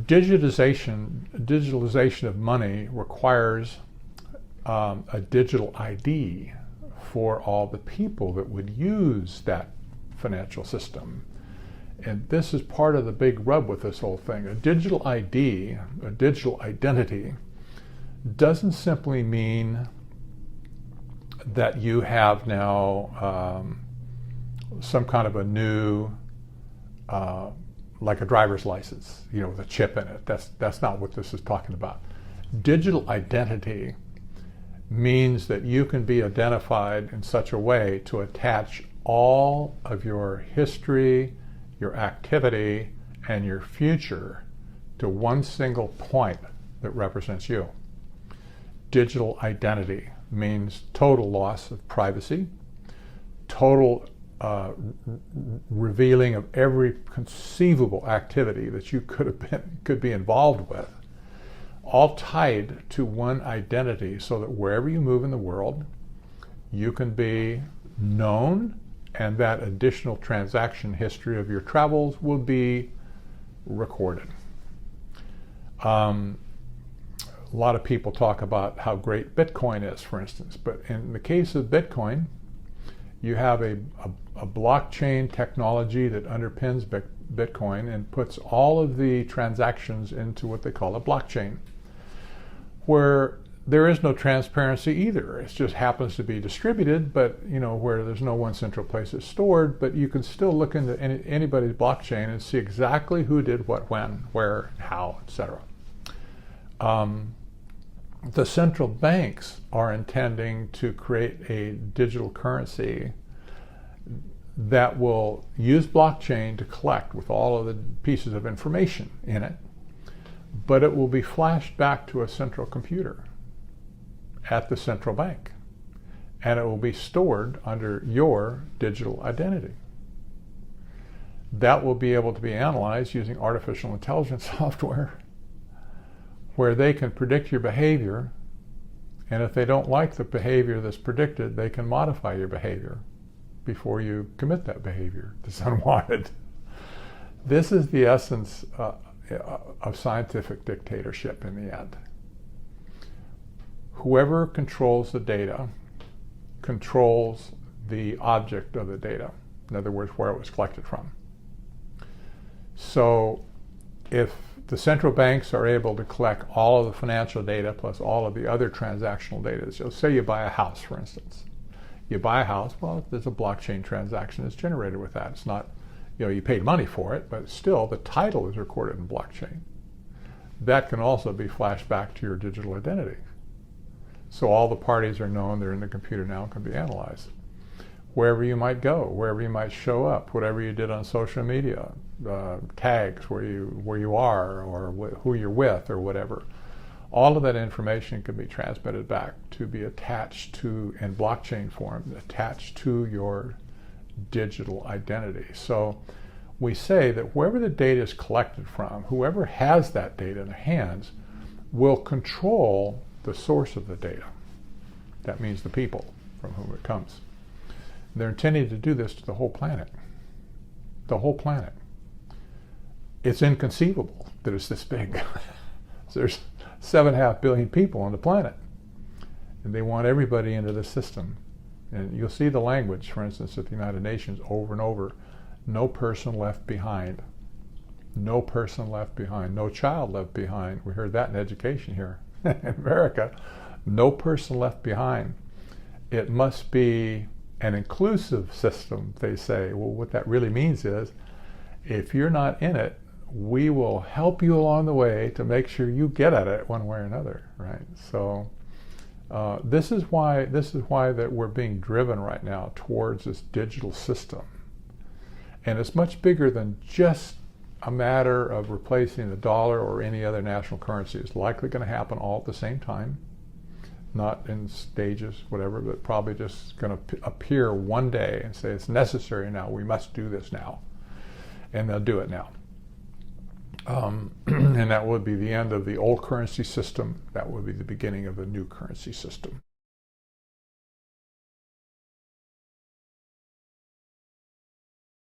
Digitalization of money requires a digital ID for all the people that would use that financial system. And this is part of the big rub with this whole thing. A digital ID, a digital identity, doesn't simply mean that you have now some kind of a new, like a driver's license, with a chip in it. That's not what this is talking about. Digital identity means that you can be identified in such a way to attach all of your history, your activity, and your future to one single point that represents you. Digital identity means total loss of privacy, total revealing of every conceivable activity that you could be involved with, all tied to one identity, so that wherever you move in the world, you can be known, and that additional transaction history of your travels will be recorded. A lot of people talk about how great Bitcoin is, for instance, but in the case of Bitcoin, you have a blockchain technology that underpins Bitcoin and puts all of the transactions into what they call a blockchain, where there is no transparency either. It just happens to be distributed, but where there's no one central place it's stored, but you can still look into anybody's blockchain and see exactly who did what, when, where, how, etc. The central banks are intending to create a digital currency that will use blockchain to collect with all of the pieces of information in it, but it will be flashed back to a central computer at the central bank, and it will be stored under your digital identity. That will be able to be analyzed using artificial intelligence software, where they can predict your behavior, and if they don't like the behavior that's predicted, they can modify your behavior before you commit that behavior that's unwanted. This is the essence of scientific dictatorship in the end. Whoever controls the data controls the object of the data. In other words, where it was collected from. So if the central banks are able to collect all of the financial data plus all of the other transactional data, so say you buy a house, for instance. You buy a house, well, there's a blockchain transaction that's generated with that. It's not, you paid money for it, but still the title is recorded in blockchain. That can also be flashed back to your digital identity. So all the parties are known, they're in the computer now, and can be analyzed. Wherever you might go, wherever you might show up, whatever you did on social media, tags where you are, or who you're with, or whatever. All of that information can be transmitted back to be attached to, in blockchain form, attached to your digital identity. So we say that wherever the data is collected from, whoever has that data in their hands will control the source of the data. That means the people from whom it comes. They're intending to do this to the whole planet. The whole planet. It's inconceivable that it's this big. So there's 7.5 billion people on the planet, and they want everybody into the system. And you'll see the language, for instance, at the United Nations over and over: no person left behind. No person left behind. No child left behind. We heard that in education here in America. No person left behind. It must be an inclusive system, they say. Well, what that really means is, if you're not in it, we will help you along the way to make sure you get at it one way or another, right? So this is why that we're being driven right now towards this digital system. And it's much bigger than just a matter of replacing the dollar or any other national currency. It's likely going to happen all at the same time, not in stages, whatever, but probably just going to appear one day and say it's necessary now, we must do this now. And they'll do it now. And that would be the end of the old currency system. That would be the beginning of the new currency system.